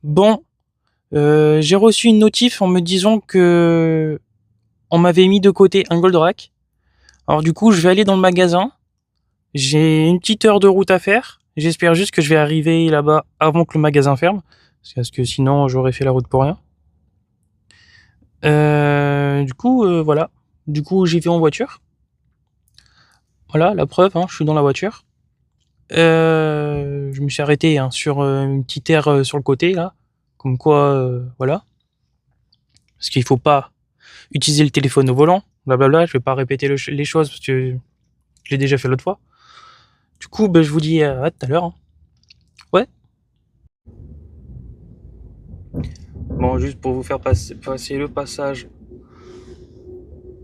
Bon, j'ai reçu une notif en me disant que on m'avait mis de côté un Goldrack. Alors du coup, je vais aller dans le magasin. J'ai une petite heure de route à faire. J'espère juste que je vais arriver là-bas avant que le magasin ferme, parce que sinon j'aurais fait la route pour rien. Voilà. Du coup, j'y vais en voiture. Voilà, la preuve, hein, je suis dans la voiture. Je me suis arrêté sur une petite aire sur le côté là, comme quoi, voilà, parce qu'il faut pas utiliser le téléphone au volant, blablabla. Je vais pas répéter les choses parce que je l'ai déjà fait l'autre fois. Du coup, je vous dis à tout à l'heure. Hein. Ouais. Bon, juste pour vous faire passer le passage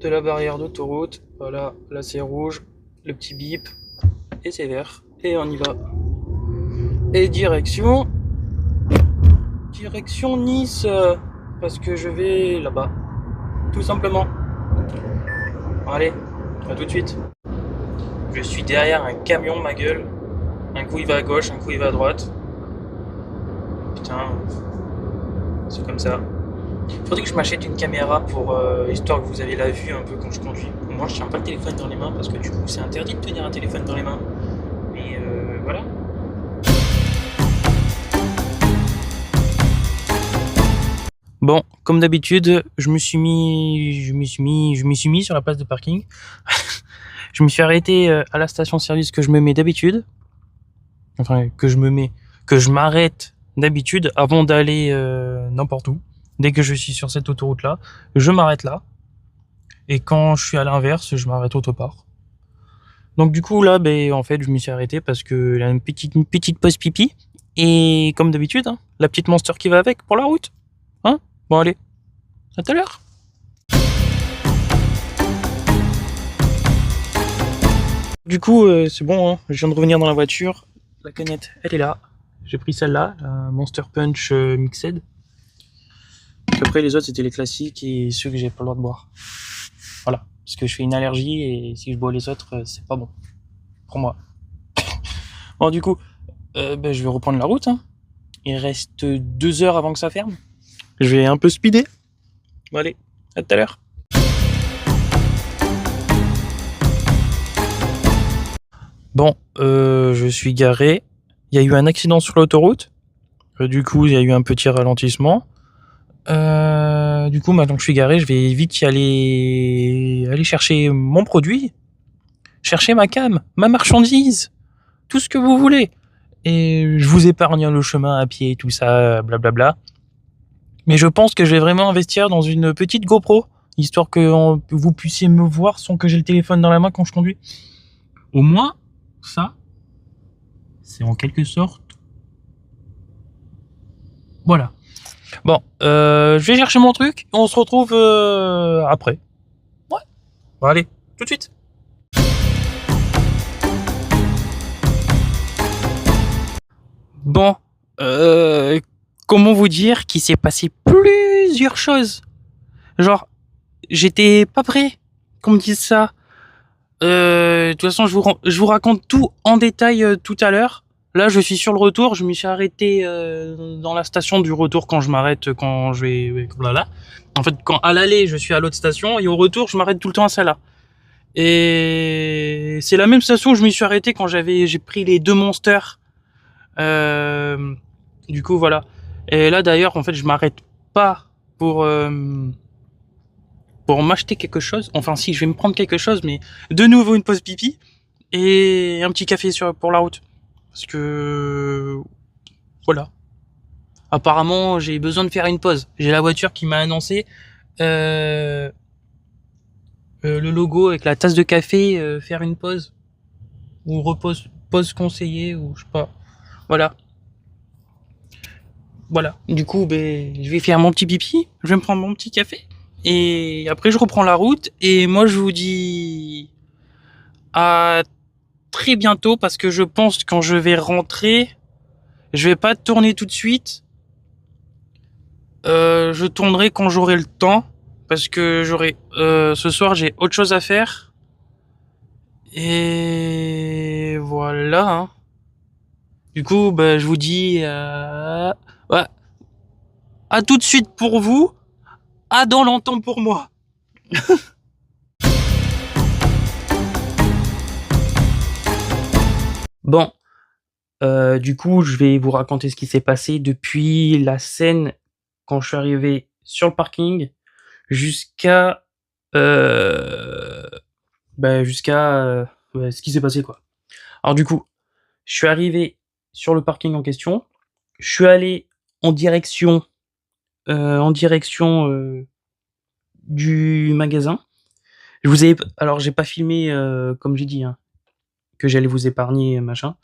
de la barrière d'autoroute. Voilà, là c'est rouge, le petit bip, et c'est vert. Et on y va. Et direction Nice, parce que je vais là-bas, tout simplement. Bon, allez, à tout de suite. Je suis derrière un camion, ma gueule. Un coup il va à gauche, un coup il va à droite. Putain, c'est comme ça. Faudrait que je m'achète une caméra pour histoire que vous avez la vue un peu quand je conduis. Moi je tiens pas le téléphone dans les mains parce que du coup c'est interdit de tenir un téléphone dans les mains. Mais voilà. Bon, comme d'habitude, je me suis mis sur la place de parking. Je me suis arrêté à la station-service que je me mets d'habitude. Enfin, que je m'arrête d'habitude avant d'aller n'importe où. Dès que je suis sur cette autoroute-là, je m'arrête là. Et quand je suis à l'inverse, je m'arrête autre part. Donc du coup là, en fait, je me suis arrêté parce que il y a une petite pause pipi. Et comme d'habitude, hein, la petite Monster qui va avec pour la route. Hein? Bon allez, à tout à l'heure. Du coup, c'est bon, hein, je viens de revenir dans la voiture. La canette, elle est là. J'ai pris celle-là, la Monster Punch Mixed. Après, les autres, c'était les classiques et ceux que j'ai pas le droit de boire. Voilà. Parce que je fais une allergie et si je bois les autres, c'est pas bon. Pour moi. Bon, du coup, je vais reprendre la route. Hein. Il reste 2 heures avant que ça ferme. Je vais un peu speeder. Bon, allez, à tout à l'heure. Bon, je suis garé. Il y a eu un accident sur l'autoroute. Du coup, il y a eu un petit ralentissement. Du coup, maintenant que je suis garé, je vais vite y aller chercher mon produit, chercher ma cam, ma marchandise, tout ce que vous voulez. Et je vous épargne le chemin à pied, tout ça, blablabla. Mais je pense que je vais vraiment investir dans une petite GoPro, histoire que vous puissiez me voir sans que j'ai le téléphone dans la main quand je conduis. Au moins, ça, c'est en quelque sorte... Voilà. Bon, je vais chercher mon truc, on se retrouve après. Ouais. Bon, allez, tout de suite. Bon, comment vous dire qu'il s'est passé plusieurs choses. Genre, j'étais pas prêt qu'on me dise ça. De toute façon, je vous raconte tout en détail tout à l'heure. Là, je suis sur le retour. Je me suis arrêté dans la station du retour quand je m'arrête, quand je vais... Là. En fait, quand à l'aller, je suis à l'autre station et au retour, je m'arrête tout le temps à celle-là. Et c'est la même station où je me suis arrêté quand j'ai pris les 2 monsters. Du coup, voilà. Et là, d'ailleurs, en fait, je m'arrête pas pour m'acheter quelque chose. Enfin, si, je vais me prendre quelque chose, mais de nouveau une pause pipi et un petit café pour la route. Parce que voilà. Apparemment, j'ai besoin de faire une pause. J'ai la voiture qui m'a annoncé le logo avec la tasse de café, faire une pause ou pause conseillée ou je sais pas. Voilà. Voilà. Du coup, je vais faire mon petit pipi, je vais me prendre mon petit café et après je reprends la route et moi je vous dis à très bientôt parce que je pense que quand je vais rentrer, je vais pas tourner tout de suite. Je tournerai quand j'aurai le temps parce que ce soir j'ai autre chose à faire et voilà. Hein. Du coup, je vous dis ouais. À tout de suite pour vous, à dans longtemps pour moi. Bon, du coup, je vais vous raconter ce qui s'est passé depuis la scène quand je suis arrivé sur le parking jusqu'à ouais, ce qui s'est passé quoi. Alors du coup, je suis arrivé sur le parking en question, je suis allé en direction du magasin. Je vous ai alors j'ai pas filmé, comme j'ai dit, hein, que j'allais vous épargner machin.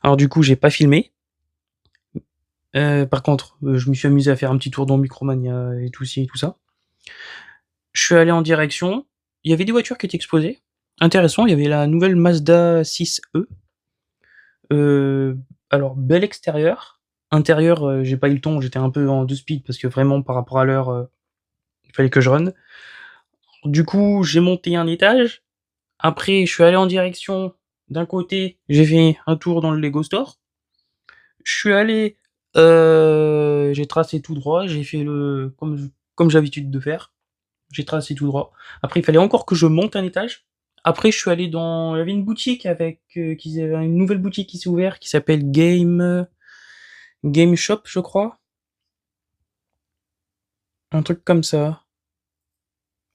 Alors du coup, j'ai pas filmé. Par contre, je me suis amusé à faire un petit tour dans Micromania et tout ci et tout ça. Je suis allé en direction, il y avait des voitures qui étaient exposées. Intéressant, il y avait la nouvelle Mazda 6e. Alors bel extérieur. Intérieur, j'ai pas eu le temps, j'étais un peu en 2 speed parce que vraiment par rapport à l'heure, il fallait que je run. Du coup, j'ai monté un étage. Après, je suis allé en direction d'un côté, j'ai fait un tour dans le Lego Store. Je suis allé, j'ai tracé tout droit, j'ai fait le comme j'ai l'habitude de faire. J'ai tracé tout droit. Après, il fallait encore que je monte un étage. Après, je suis allé dans il y avait une boutique avec, une nouvelle boutique qui s'est ouverte qui s'appelle Game Shop, je crois. Un truc comme ça.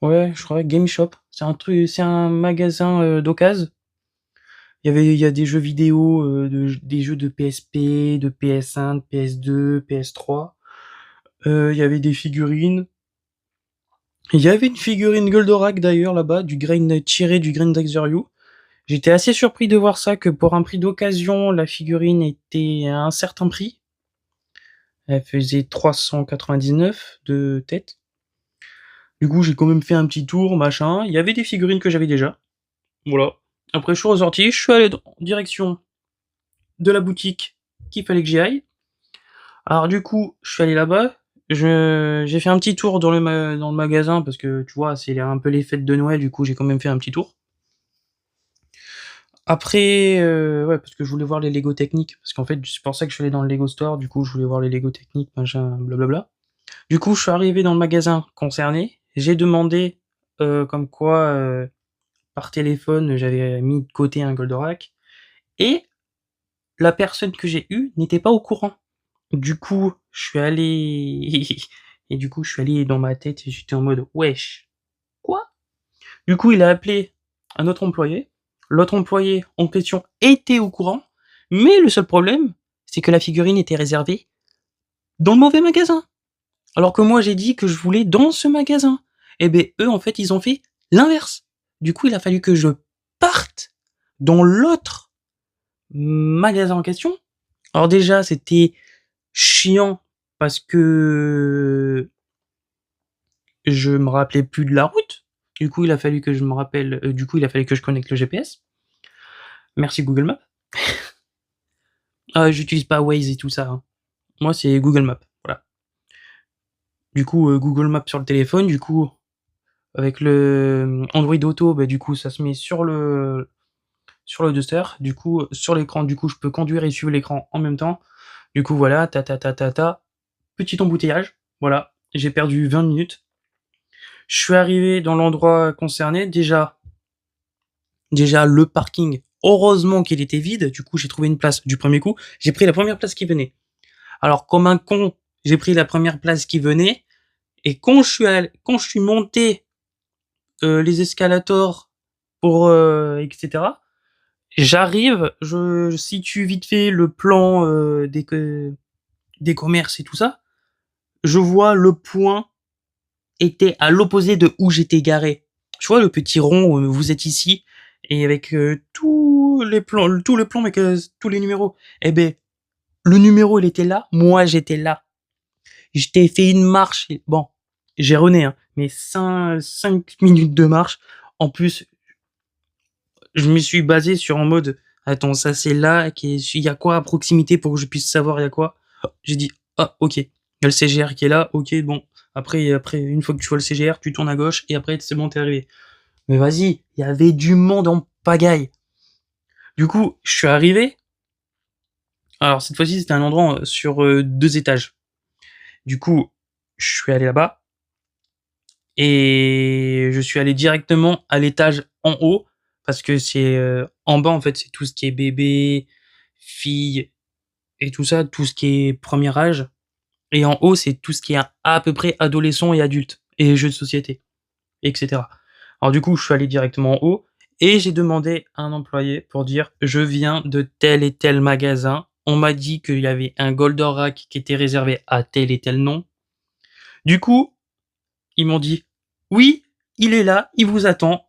Ouais, je crois Game Shop. C'est un magasin, d'occasion. Il y a des jeux vidéo, des jeux de PSP, de PS1, de PS2, PS3. Il y avait des figurines. Il y avait une figurine Goldorak d'ailleurs là-bas, tiré du Green Daxter. J'étais assez surpris de voir ça, que pour un prix d'occasion, la figurine était à un certain prix. Elle faisait 399 de tête. Du coup, j'ai quand même fait un petit tour, machin. Il y avait des figurines que j'avais déjà. Voilà. Après, je suis ressorti, je suis allé en direction de la boutique qu'il fallait que j'y aille. Alors du coup, je suis allé là-bas. J'ai fait un petit tour dans le magasin parce que tu vois, c'est un peu les fêtes de Noël. Du coup, j'ai quand même fait un petit tour. Après, ouais, parce que je voulais voir les Lego techniques. Parce qu'en fait, c'est pour ça que je suis allé dans le Lego Store. Du coup, je voulais voir les Lego techniques, machin, blablabla. Du coup, je suis arrivé dans le magasin concerné. J'ai demandé, comme quoi, par téléphone, j'avais mis de côté un Goldorak. Et la personne que j'ai eue n'était pas au courant. Du coup, je suis allé et du coup, je suis allé dans ma tête et j'étais en mode: «Wesh, quoi?» Du coup, il a appelé un autre employé. L'autre employé en question était au courant, mais le seul problème, c'est que la figurine était réservée dans le mauvais magasin. Alors que moi, j'ai dit que je voulais dans ce magasin. Et ben, eux, en fait, ils ont fait l'inverse. Du coup, il a fallu que je parte dans l'autre magasin en question. Alors déjà, c'était chiant parce que je me rappelais plus de la route. Du coup, il a fallu que je me rappelle, du coup, il a fallu que je connecte le GPS. Merci Google Maps. Ah, j'utilise pas Waze et tout ça, hein. Moi, c'est Google Maps. Voilà. Du coup, Google Maps sur le téléphone, du coup, avec le Android Auto, bah, du coup, ça se met sur le Duster. Du coup, sur l'écran, du coup, je peux conduire et suivre l'écran en même temps. Du coup, voilà, petit embouteillage. Voilà. J'ai perdu 20 minutes. Je suis arrivé dans l'endroit concerné. Déjà, le parking, heureusement qu'il était vide. Du coup, j'ai trouvé une place du premier coup. J'ai pris la première place qui venait. Alors, comme un con, j'ai pris la première place qui venait. Et quand je suis monté les escalators pour etc. J'arrive, je situe vite fait le plan des commerces et tout ça. Je vois le point était à l'opposé de où j'étais garé. Tu vois le petit rond où vous êtes ici et avec tous les plans avec tous les numéros. Eh ben le numéro il était là, moi j'étais là. Je t'ai fait une marche. Bon, j'ai rené, hein, mais 5 minutes de marche. En plus, je me suis basé sur en mode, attends, ça c'est là, il y a quoi à proximité pour que je puisse savoir il y a quoi. J'ai dit, ah ok, il y a le CGR qui est là, ok, bon. Après, une fois que tu vois le CGR, tu tournes à gauche et après c'est bon, t'es arrivé. Mais vas-y, il y avait du monde en pagaille. Du coup, je suis arrivé. Alors cette fois-ci, c'était un endroit sur 2 étages. Du coup, je suis allé là-bas et je suis allé directement à l'étage en haut parce que c'est en bas en fait c'est tout ce qui est bébé, fille et tout ça, tout ce qui est premier âge. Et en haut c'est tout ce qui est à peu près adolescent et adulte et jeux de société, etc. Alors du coup je suis allé directement en haut et j'ai demandé à un employé pour dire je viens de tel et tel magasin. On m'a dit qu'il y avait un Goldorak qui était réservé à tel et tel nom. Du coup, ils m'ont dit oui, il est là, il vous attend.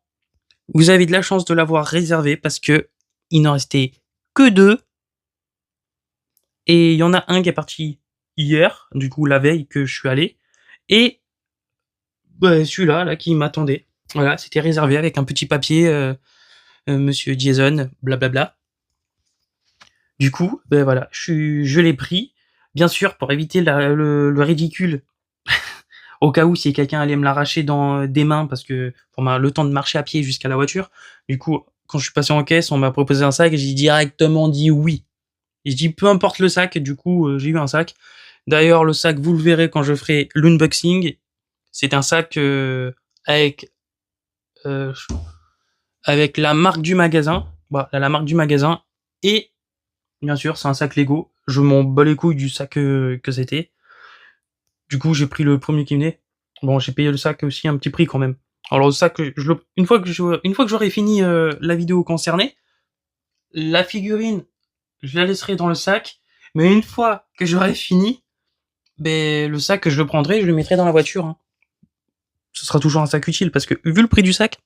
Vous avez de la chance de l'avoir réservé parce que il n'en restait que 2 et il y en a un qui est parti hier, du coup la veille que je suis allé et bah, celui-là là qui m'attendait. Voilà, c'était réservé avec un petit papier monsieur Jason blablabla. Du coup, ben voilà, je l'ai pris bien sûr pour éviter le ridicule au cas où si quelqu'un allait me l'arracher dans des mains parce que pour le temps de marcher à pied jusqu'à la voiture. Du coup, quand je suis passé en caisse, on m'a proposé un sac et j'ai directement dit oui. Et je dis peu importe le sac, du coup j'ai eu un sac. D'ailleurs le sac vous le verrez quand je ferai l'unboxing. C'est un sac avec euh, avec la marque du magasin. Voilà, la marque du magasin et bien sûr c'est un sac Lego. Je m'en bats les couilles du sac que c'était. Du coup j'ai pris le premier qui venait. Bon j'ai payé le sac aussi un petit prix quand même. Alors le sac, une fois que j'aurai fini la vidéo concernée, la figurine je la laisserai dans le sac, mais une fois que j'aurai fini, ben le sac je le prendrai, je le mettrai dans la voiture. Hein. Ce sera toujours un sac utile parce que vu le prix du sac,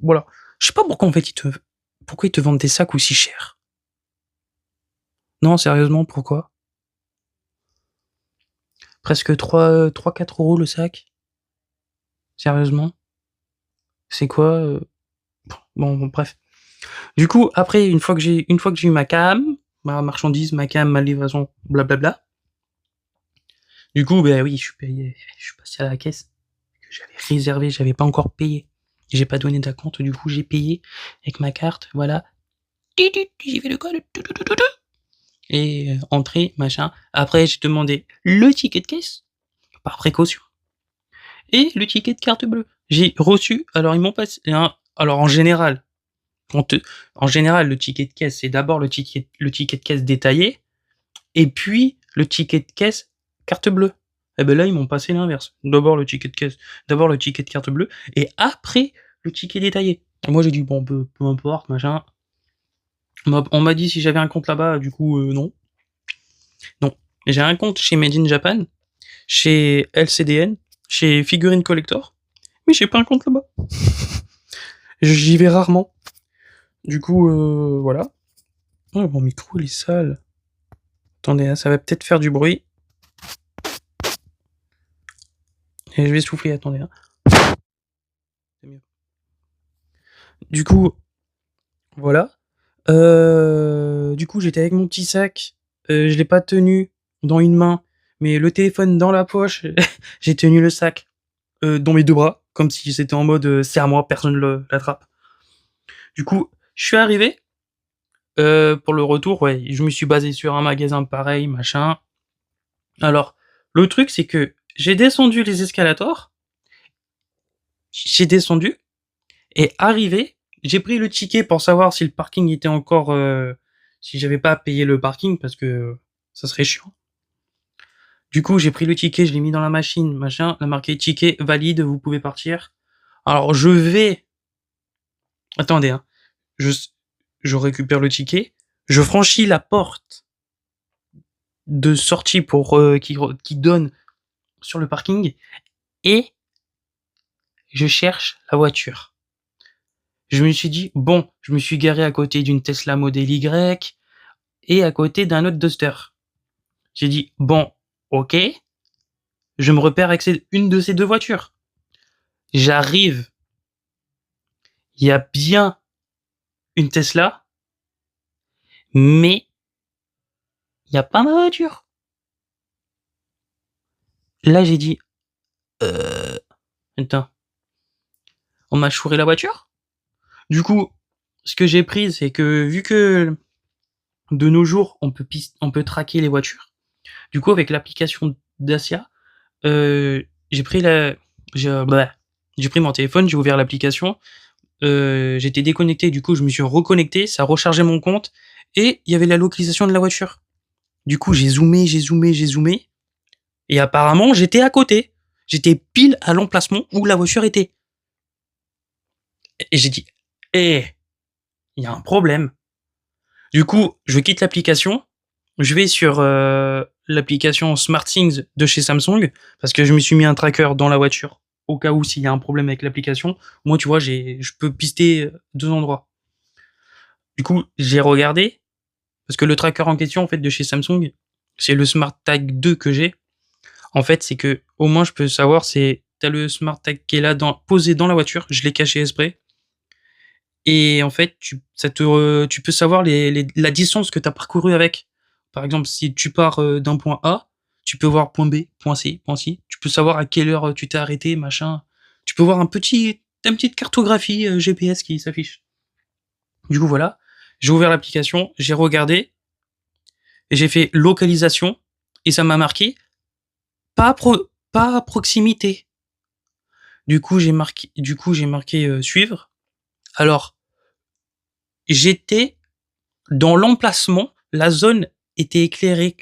voilà. Je sais pas pourquoi en fait pourquoi ils te vendent des sacs aussi chers. Non, sérieusement, pourquoi? Presque 3-4 € le sac. Sérieusement? C'est quoi bon, bref. Du coup, après, une fois que j'ai eu ma cam, ma marchandise, ma cam, ma livraison, blablabla. Du coup, ben oui, je suis passé à la caisse. J'avais réservé, j'avais pas encore payé. J'ai pas donné d'acompte, du coup j'ai payé avec ma carte, voilà. J'ai fait le code. Et entrée, machin. Après j'ai demandé le ticket de caisse, par précaution. Et le ticket de carte bleue. J'ai reçu, alors ils m'ont passé alors en général, en général le ticket de caisse c'est d'abord le ticket de caisse détaillé, et puis le ticket de caisse carte bleue. Et ben là ils m'ont passé l'inverse. D'abord le ticket de caisse, d'abord le ticket de carte bleue, et après le ticket détaillé. Et moi j'ai dit bon peu importe machin. On m'a dit si j'avais un compte là-bas, du coup non. Non. J'ai un compte chez Made in Japan, chez LCDN, chez Figurine Collector, mais j'ai pas un compte là-bas. J'y vais rarement. Du coup voilà. Oh, mon micro il est sale. Attendez, hein, ça va peut-être faire du bruit. Et je vais souffler, attendez. Hein. C'est mieux. Du coup, voilà. Du coup, j'étais avec mon petit sac. Je l'ai pas tenu dans une main, mais le téléphone dans la poche. J'ai tenu le sac dans mes 2 bras, comme si c'était en mode c'est à moi, personne l'attrape. Du coup, je suis arrivé. Pour le retour, ouais, je me suis basé sur un magasin pareil, machin. Alors, le truc, c'est que j'ai descendu les escalators. J'ai descendu. Et arrivé, j'ai pris le ticket pour savoir si le parking était encore... si j'avais pas à payer le parking, parce que ça serait chiant. Du coup, j'ai pris le ticket, je l'ai mis dans la machine, machin, la marqué ticket valide, vous pouvez partir. Alors, je vais... Attendez, hein. Je récupère le ticket, je franchis la porte de sortie pour qui donne sur le parking, et je cherche la voiture. Je me suis dit, bon, je me suis garé à côté d'une Tesla Model Y et à côté d'un autre Duster. J'ai dit, bon, ok, je me repère avec une de ces 2 voitures. J'arrive, il y a bien une Tesla, mais il n'y a pas ma voiture. Là, j'ai dit, attends, on m'a chouré la voiture? Du coup, ce que j'ai pris, c'est que vu que de nos jours, on peut traquer les voitures, du coup, avec l'application Dacia, j'ai pris j'ai pris mon téléphone, j'ai ouvert l'application, j'étais déconnecté, du coup, je me suis reconnecté, ça a rechargé mon compte et il y avait la localisation de la voiture. Du coup, j'ai zoomé et apparemment, j'étais à côté. J'étais pile à l'emplacement où la voiture était. Et j'ai dit: «Eh, il y a un problème». Du coup, je quitte l'application, je vais sur, l'application SmartThings de chez Samsung parce que je me suis mis un tracker dans la voiture au cas où s'il y a un problème avec l'application. Moi, tu vois, je peux pister, 2 endroits. Du coup, j'ai regardé parce que le tracker en question, en fait, de chez Samsung, c'est le SmartTag 2 que j'ai. En fait, c'est que au moins je peux savoir, c'est t'as le SmartTag qui est là posé dans la voiture, je l'ai caché exprès. Et en fait, tu peux savoir la distance que tu as parcouru avec. Par exemple, si tu pars d'un point A, tu peux voir point B, point C, point C. Tu peux savoir à quelle heure tu t'es arrêté, machin. Tu peux voir une petite cartographie GPS qui s'affiche. Du coup, voilà. J'ai ouvert l'application, j'ai regardé, et j'ai fait localisation, et ça m'a marqué pas à proximité. Du coup, j'ai marqué suivre. Alors, j'étais dans l'emplacement, la zone était éclairée.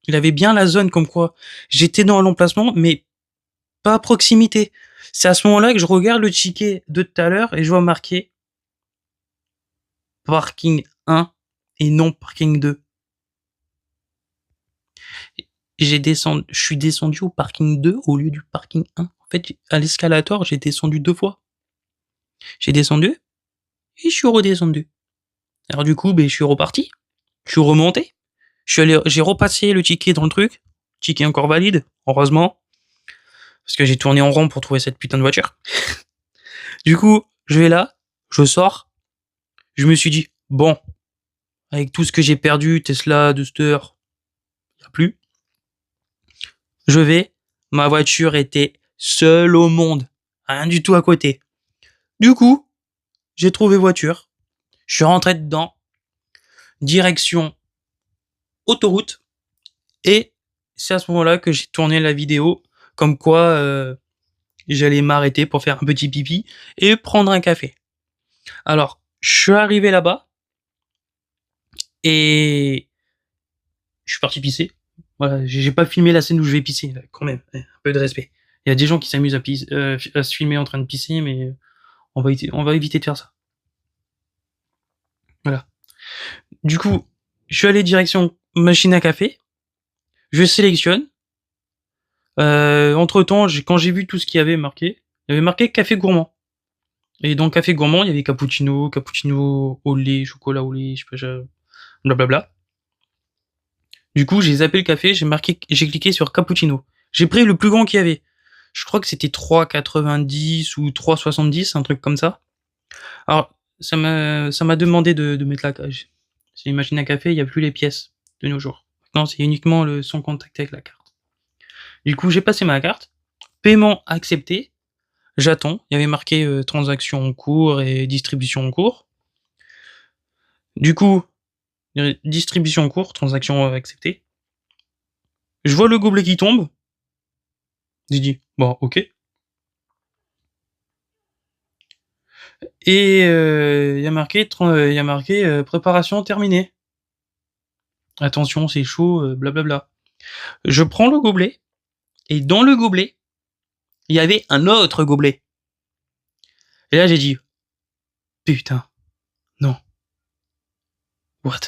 Il avait bien la zone comme quoi j'étais dans l'emplacement, mais pas à proximité. C'est à ce moment-là que je regarde le ticket de tout à l'heure et je vois marqué parking 1 et non parking 2. Je suis descendu au parking 2 au lieu du parking 1. En fait, à l'escalator, j'ai descendu 2 fois. J'ai descendu et je suis redescendu. Alors du coup, je suis reparti. Je suis remonté. J'ai repassé le ticket dans le truc. Ticket encore valide, heureusement. Parce que j'ai tourné en rond pour trouver cette putain de voiture. Du coup, je vais là, je sors. Je me suis dit, bon, avec tout ce que j'ai perdu, Tesla, Duster, y a plus. Je vais. Ma voiture était seule au monde. Rien du tout à côté. Du coup, j'ai trouvé voiture. Je suis rentré dedans. Direction autoroute. Et c'est à ce moment-là que j'ai tourné la vidéo. Comme quoi, j'allais m'arrêter pour faire un petit pipi et prendre un café. Alors, je suis arrivé là-bas et je suis parti pisser. Voilà, j'ai pas filmé la scène où je vais pisser, là, quand même, un peu de respect. Il y a des gens qui s'amusent à se filmer en train de pisser, mais on va éviter de faire ça. Voilà. Du coup, je suis allé direction machine à café. Je sélectionne. Entre temps, quand j'ai vu tout ce qu'il y avait marqué, il y avait marqué café gourmand. Et dans café gourmand, il y avait cappuccino au lait, chocolat au lait, je sais pas, blablabla. Du coup, j'ai zappé le café, j'ai cliqué sur cappuccino. J'ai pris le plus grand qu'il y avait. Je crois que c'était 3,90 ou 3,70, un truc comme ça. Alors, ça m'a demandé de mettre la cage. C'est une machine à café, il n'y a plus les pièces de nos jours. Maintenant, c'est uniquement le son contact avec la carte. Du coup, j'ai passé ma carte. Paiement accepté. J'attends. Il y avait marqué transaction en cours et distribution en cours. Du coup, distribution en cours, transaction acceptée. Je vois le gobelet qui tombe. J'ai dit, bon, ok. Et il y a marqué, préparation terminée. Attention, c'est chaud, blablabla. Je prends le gobelet, et dans le gobelet, il y avait un autre gobelet. Et là, j'ai dit, putain, non. What?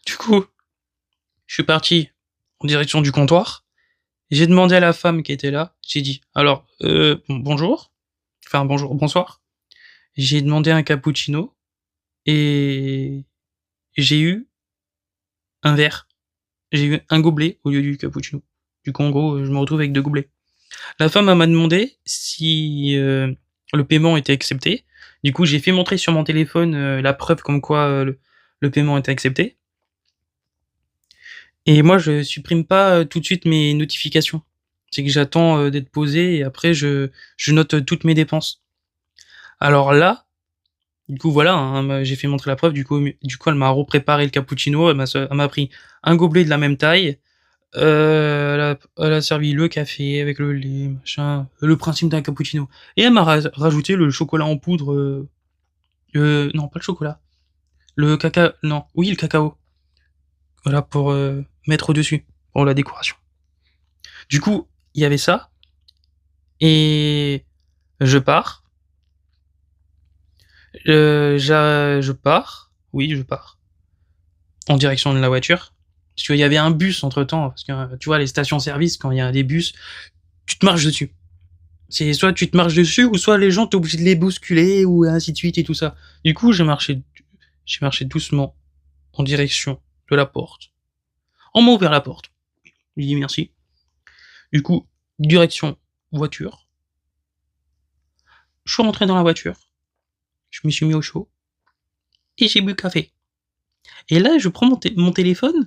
Du coup, je suis parti en direction du comptoir. J'ai demandé à la femme qui était là. J'ai dit, alors, bonjour. Enfin, bonjour, bonsoir. J'ai demandé un cappuccino. Et j'ai eu un verre. J'ai eu un gobelet au lieu du cappuccino. Du coup, en gros, je me retrouve avec 2 gobelets. La femme m'a demandé si le paiement était accepté. Du coup, j'ai fait montrer sur mon téléphone la preuve comme quoi le paiement était accepté. Et moi, je supprime pas tout de suite mes notifications. C'est que j'attends d'être posé et après, je note toutes mes dépenses. Alors là, du coup, voilà, hein, j'ai fait montrer la preuve. Du coup, elle m'a repréparé le cappuccino. Elle m'a pris un gobelet de la même taille, Elle a servi le café avec le lait, machin, le principe d'un cappuccino. Et elle m'a rajouté le chocolat en poudre, non, pas le chocolat, le cacao, non, oui, le cacao. Voilà, pour mettre au-dessus, pour la décoration. Du coup, il y avait ça, et je pars. Je pars, oui, je pars, en direction de la voiture. Parce qu'il y avait un bus entre temps, parce que tu vois, les stations-service, quand il y a des bus, tu te marches dessus. C'est soit tu te marches dessus, ou soit les gens t'es obligé de les bousculer, ou ainsi de suite et tout ça. Du coup, j'ai marché doucement en direction de la porte. On m'a ouvert la porte. J'ai dit merci. Du coup, direction voiture. Je suis rentré dans la voiture. Je me suis mis au chaud. Et j'ai bu café. Et là, je prends mon téléphone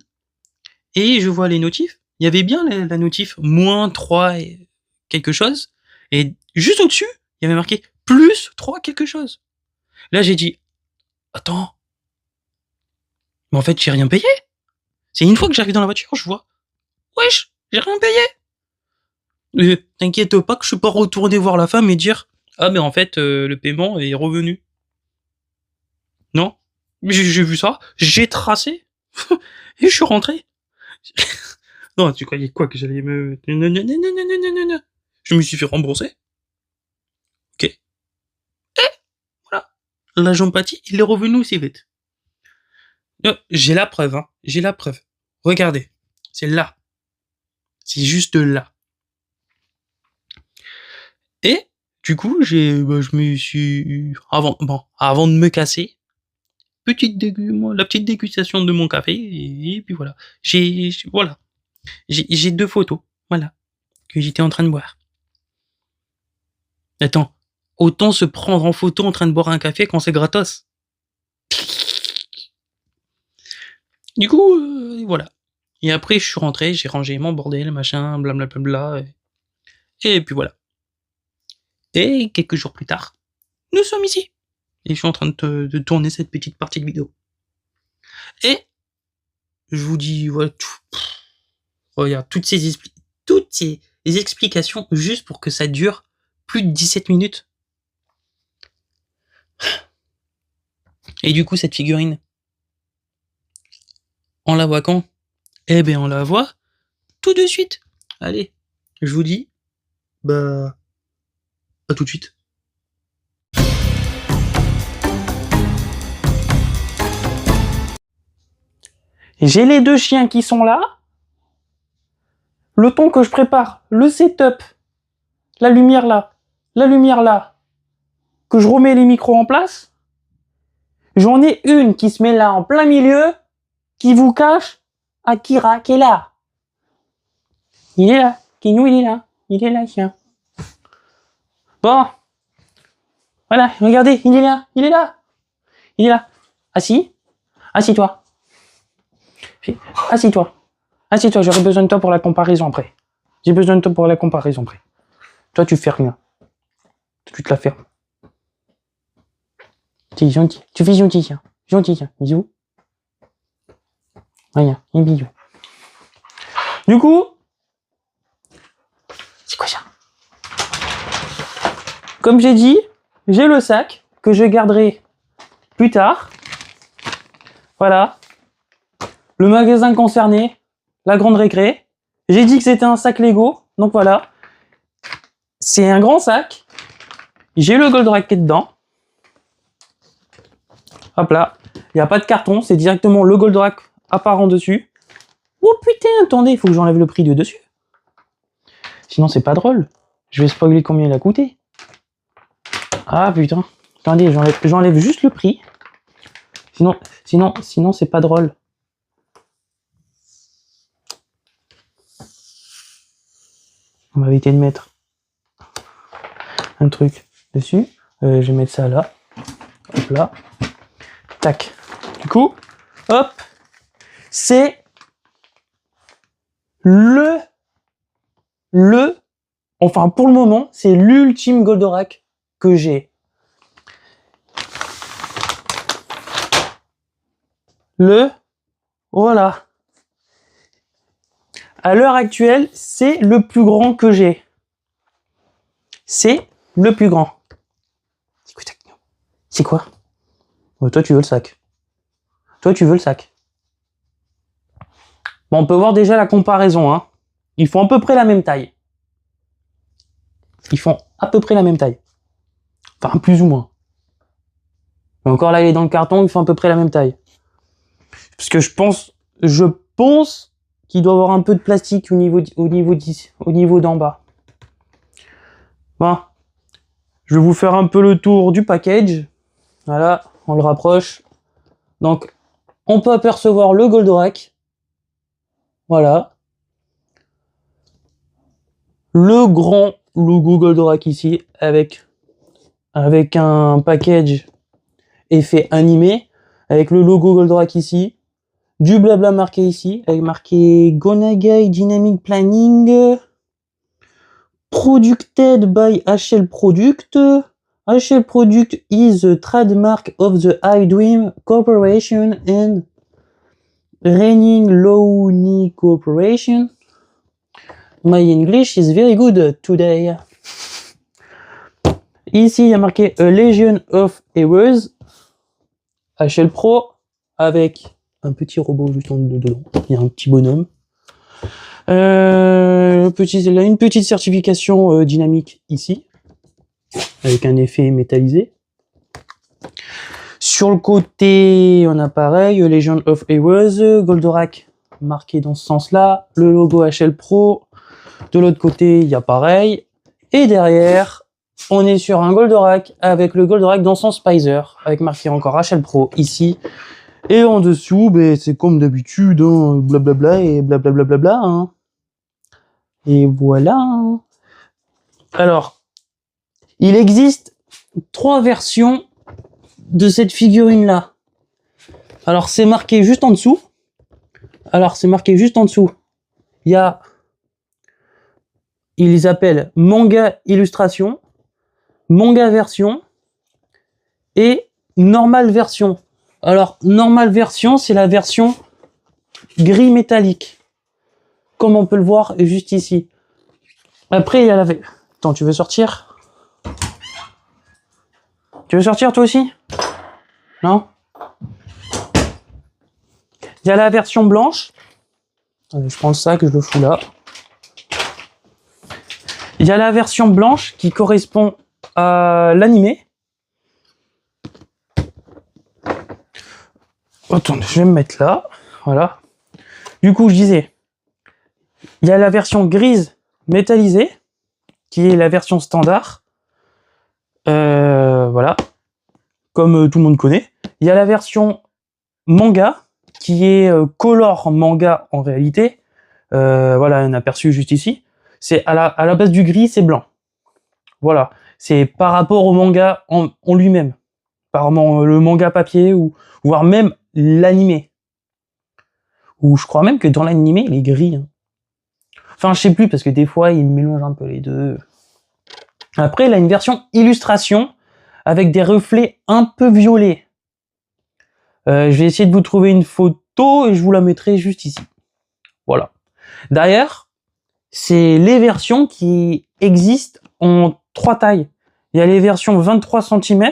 et je vois les notifs. Il y avait bien la notif moins 3 et quelque chose. Et juste au-dessus, il y avait marqué plus 3 quelque chose. Là, j'ai dit, attends, mais en fait, j'ai rien payé. C'est une fois que j'arrive dans la voiture, je vois, wesh, j'ai rien payé. T'inquiète pas que je suis pas retourné voir la femme et dire, ah, mais en fait, le paiement est revenu. Non. J'ai vu ça, j'ai tracé, et je suis rentré. Non, tu croyais quoi, que j'allais me... Non, non, non, non, non, non, non, non, non. Je me suis fait rembourser. Ok. Et voilà. L'agent Paty, il est revenu aussi vite. J'ai la preuve, hein. J'ai la preuve. Regardez. C'est là. C'est juste là. Et, du coup, je me suis... avant de me casser, la petite dégustation de mon café, et puis voilà. Voilà. J'ai 2 photos. Voilà. Que j'étais en train de boire. Attends. Autant se prendre en photo en train de boire un café quand c'est gratos. Du coup, voilà. Et après, je suis rentré, j'ai rangé mon bordel, machin, blablabla. Et puis voilà. Et quelques jours plus tard, nous sommes ici. Et je suis en train de tourner cette petite partie de vidéo. Et je vous dis, voilà, regarde, toutes ces explications juste pour que ça dure plus de 17 minutes. Et du coup, cette figurine, on la voit quand? Eh ben, on la voit tout de suite. Allez, je vous dis, bah, à tout de suite. J'ai les 2 chiens qui sont là. Le temps que je prépare le setup, la lumière là, que je remets les micros en place, j'en ai une qui se met là en plein milieu, qui vous cache Akira qui est là. Il est là. Kinou, il est là, chien. Bon. Voilà, regardez, il est là. Il est là. Assis. Assis-toi. Assis-toi. Assis-toi, j'aurai besoin de toi pour la comparaison après. J'ai besoin de toi pour la comparaison après. Toi, tu fais rien. Tu te la fermes. Tu es gentil. Tu fais gentil, tiens. Gentil, tiens. Bisous. Rien, un bisou. Du coup, c'est quoi ça? Comme j'ai dit, j'ai le sac que je garderai plus tard. Voilà. Le magasin concerné, la grande récré. J'ai dit que c'était un sac Lego, donc voilà. C'est un grand sac. J'ai le Goldorak qui est dedans. Hop là. Il n'y a pas de carton, c'est directement le Goldorak apparent dessus. Oh putain, attendez, il faut que j'enlève le prix de dessus. Sinon, c'est pas drôle. Je vais spoiler combien il a coûté. Ah putain. Attendez, j'enlève juste le prix. Sinon, c'est pas drôle. On va éviter de mettre un truc dessus. Je vais mettre ça là. Hop là. Tac. Du coup, hop. C'est enfin pour le moment, c'est l'ultime Goldorak que j'ai. Voilà. À l'heure actuelle, c'est le plus grand que j'ai. C'est le plus grand. C'est quoi? Toi, tu veux le sac. Toi, tu veux le sac. Bon, on peut voir déjà la comparaison, hein. Ils font à peu près la même taille. Ils font à peu près la même taille. Enfin, plus ou moins. Mais encore là, il est dans le carton, ils font à peu près la même taille. Parce que je pense qu'il doit avoir un peu de plastique au niveau d'en bas. Bon. Je vais vous faire un peu le tour du package. Voilà, on le rapproche. Donc, on peut apercevoir le Goldorak. Voilà. Le grand logo Goldorak ici, avec un package effet animé, avec le logo Goldorak ici, du blabla marqué ici, avec marqué Gonagai Dynamic Planning, Producted by HL Product. HL Product is a trademark of the iDream Corporation and Reigning Lowney Corporation. My English is very good today. Ici, il y a marqué A Legion of Heroes, HL Pro, avec un petit robot juste en dedans. Il y a un petit bonhomme. Une petite certification dynamique ici, avec un effet métallisé. Sur le côté, on a pareil, Legion of Heroes, Goldorak marqué dans ce sens-là, le logo HL Pro. De l'autre côté, il y a pareil. Et derrière, on est sur un Goldorak avec le Goldorak dans son Spicer, avec marqué encore HL Pro ici. Et en dessous, c'est comme d'habitude, hein, blablabla et blablabla. Hein. Et voilà. Hein. Alors, il existe 3 versions de cette figurine-là. Alors, c'est marqué juste en dessous. Ils les appellent manga illustration, manga version et normal version. Alors, normal version, c'est la version gris métallique. Comme on peut le voir juste ici. Après, il y a la... Attends, tu veux sortir? Tu veux sortir toi aussi? Non? Il y a la version blanche. Allez, je prends le sac, je le fous là. Il y a la version blanche qui correspond à l'animé. Attends, je vais me mettre là. Voilà. Du coup, je disais, il y a la version grise métallisée, qui est la version standard. Voilà. Comme tout le monde connaît. Il y a la version manga, qui est color manga en réalité. Voilà, un aperçu juste ici. C'est à la base du gris, c'est blanc. Voilà. C'est par rapport au manga en lui-même. Par le manga papier, ou voire même l'animé. Ou je crois même que dans l'animé, il est gris. Hein. Enfin, je sais plus, parce que des fois, il mélange un peu les deux. Après, il a une version illustration, avec des reflets un peu violets. Je vais essayer de vous trouver une photo, et je vous la mettrai juste ici. Voilà. D'ailleurs, c'est les versions qui existent en 3 tailles. Il y a les versions 23 cm,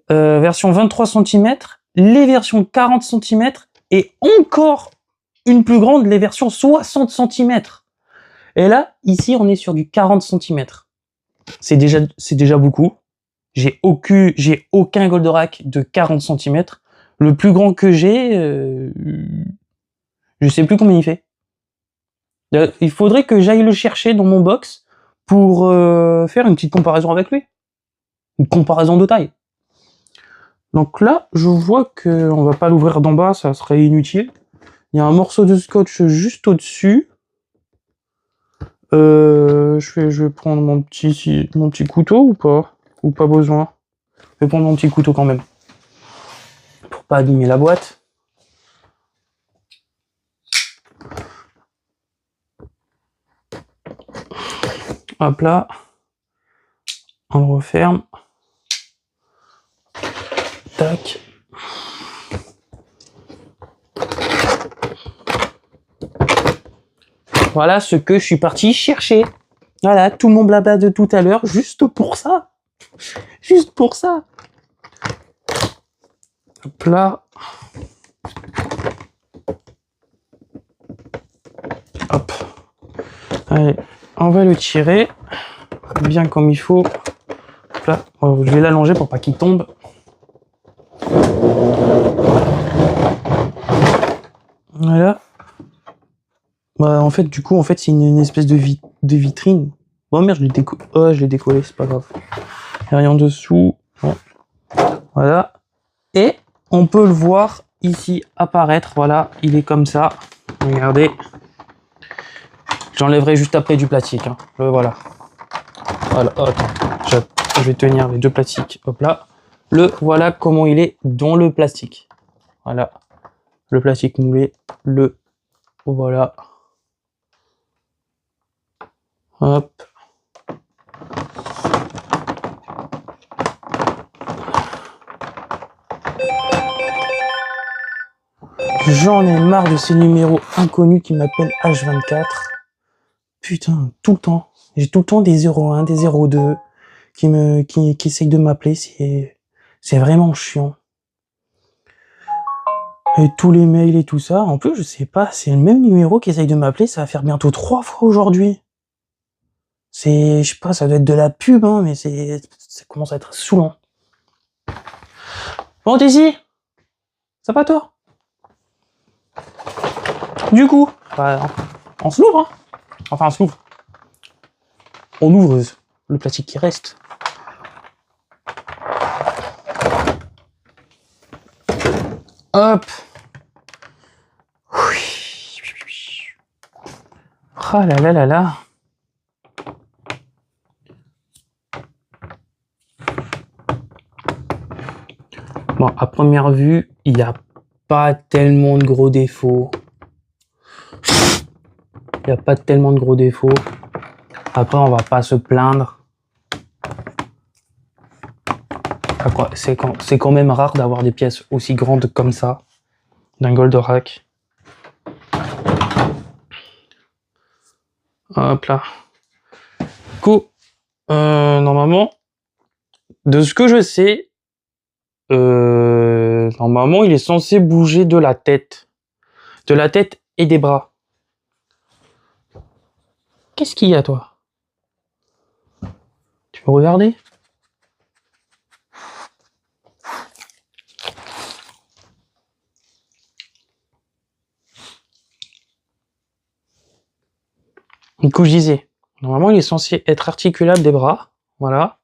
version 23 cm, les versions 40 cm, et encore une plus grande, les versions 60 cm. Et là, ici, on est sur du 40 cm. C'est déjà beaucoup. J'ai aucun Goldorak de 40 cm. Le plus grand que j'ai, je sais plus combien il fait. Il faudrait que j'aille le chercher dans mon box pour faire une petite comparaison avec lui. Une comparaison de taille. Donc là, je vois qu'on va pas l'ouvrir d'en bas, ça serait inutile. Il y a un morceau de scotch juste au-dessus. Je vais prendre mon petit couteau ou pas? Ou pas besoin? Je vais prendre mon petit couteau quand même. Pour pas abîmer la boîte. Hop là. On le referme. Tac. Voilà ce que je suis parti chercher. Voilà, tout mon blabla de tout à l'heure, juste pour ça. Juste pour ça. Hop là. Hop. Allez, on va le tirer bien comme il faut. Hop là. Je vais l'allonger pour pas qu'il tombe. Voilà. Bah, en fait, du coup, c'est une espèce de vitrine. Oh merde, je l'ai décollé, c'est pas grave. Il n'y a rien dessous. Bon. Voilà. Et on peut le voir ici apparaître. Voilà, il est comme ça. Regardez. J'enlèverai juste après du plastique. Hein. Le voilà. Voilà, attends. Je vais tenir les deux plastiques. Hop là. Le voilà comment il est dans le plastique. Voilà. Le plastique moulé. Le voilà. Hop. J'en ai marre de ces numéros inconnus qui m'appellent H24. Putain, tout le temps. J'ai tout le temps des 01, des 02 qui essayent de m'appeler. C'est vraiment chiant. Et tous les mails et tout ça. En plus, je sais pas, c'est le même numéro qui essaye de m'appeler. Ça va faire bientôt 3 fois aujourd'hui. Je sais pas, ça doit être de la pub, hein, mais ça commence à être saoulant. Bon, Tessie, ça va toi? Du coup, on se l'ouvre, hein. Enfin, on se l'ouvre. On ouvre le plastique qui reste. Hop. Ah là là là là. Bon, à première vue, il n'y a pas tellement de gros défauts. Il n'y a pas tellement de gros défauts. Après, on va pas se plaindre. C'est quand même rare d'avoir des pièces aussi grandes comme ça. D'un Goldorak. Hop là. Du coup, normalement, de ce que je sais, normalement, il est censé bouger de la tête. De la tête et des bras. Qu'est-ce qu'il y a, toi? Tu peux regarder? Du coup, je disais, normalement, il est censé être articulable des bras. Voilà.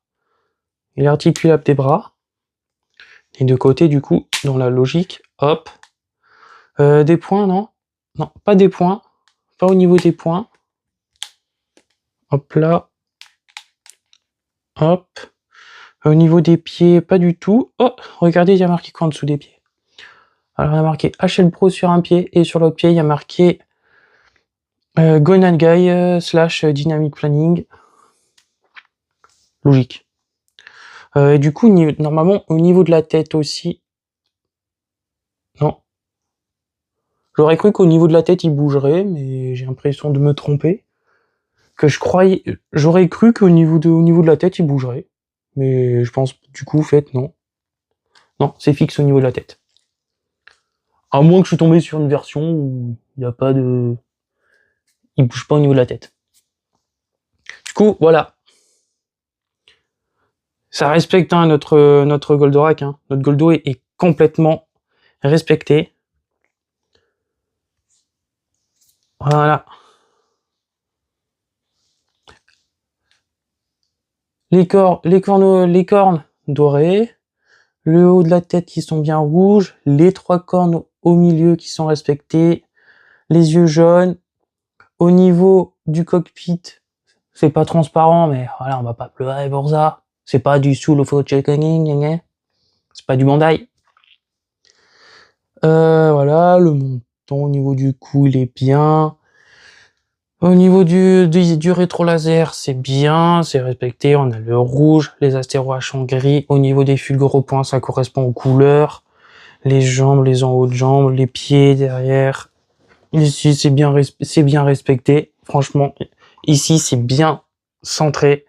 Il est articulable des bras. Et de côté, du coup, dans la logique, hop. Des points, non? Non, pas des points. Pas au niveau des points. Hop là. Hop. Au niveau des pieds, pas du tout. Oh, regardez, il y a marqué quoi en dessous des pieds? Alors, il y a marqué HL Pro sur un pied et sur l'autre pied, il y a marqué Go&Gai / Dynamic Planning. Logique. Et du coup, normalement, au niveau de la tête aussi. Non. J'aurais cru qu'au niveau de la tête, il bougerait, mais j'ai l'impression de me tromper. J'aurais cru qu'au niveau de la tête, il bougerait. Mais je pense, du coup, non. Non, c'est fixe au niveau de la tête. À moins que je suis tombé sur une version où il n'y a pas de... Il bouge pas au niveau de la tête. Du coup, voilà. Ça respecte notre Goldorak. Hein. Notre Goldo est complètement respecté. Voilà. Les cornes dorées. Le haut de la tête qui sont bien rouges. Les 3 cornes au milieu qui sont respectées. Les yeux jaunes. Au niveau du cockpit, c'est pas transparent, mais voilà, on va pas pleurer pour ça. C'est pas du sous checking, c'est pas du Bandai. Voilà, le montant au niveau du cou, il est bien. Au niveau du rétro laser, c'est bien, c'est respecté. On a le rouge, les astéroïdes en gris. Au niveau des fulgures points, ça correspond aux couleurs. Les jambes, les en haut de jambes, les pieds derrière. Ici, c'est bien respecté. Franchement, ici, c'est bien centré.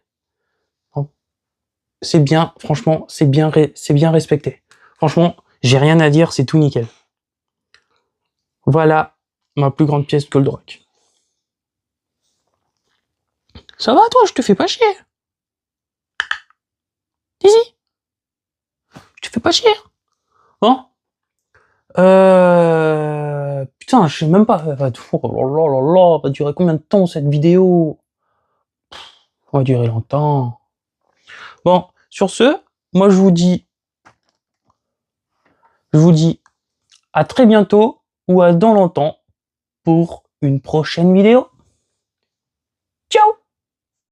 C'est bien, franchement, c'est bien respecté. Franchement, j'ai rien à dire, c'est tout nickel. Voilà ma plus grande pièce Goldrock. Ça va, toi, je te fais pas chier. Dizzy, je te fais pas chier. Bon. Putain, je sais même pas. Oh là là, va durer combien de temps cette vidéo? Va durer longtemps. Bon, sur ce, moi je vous dis à très bientôt ou à dans longtemps pour une prochaine vidéo.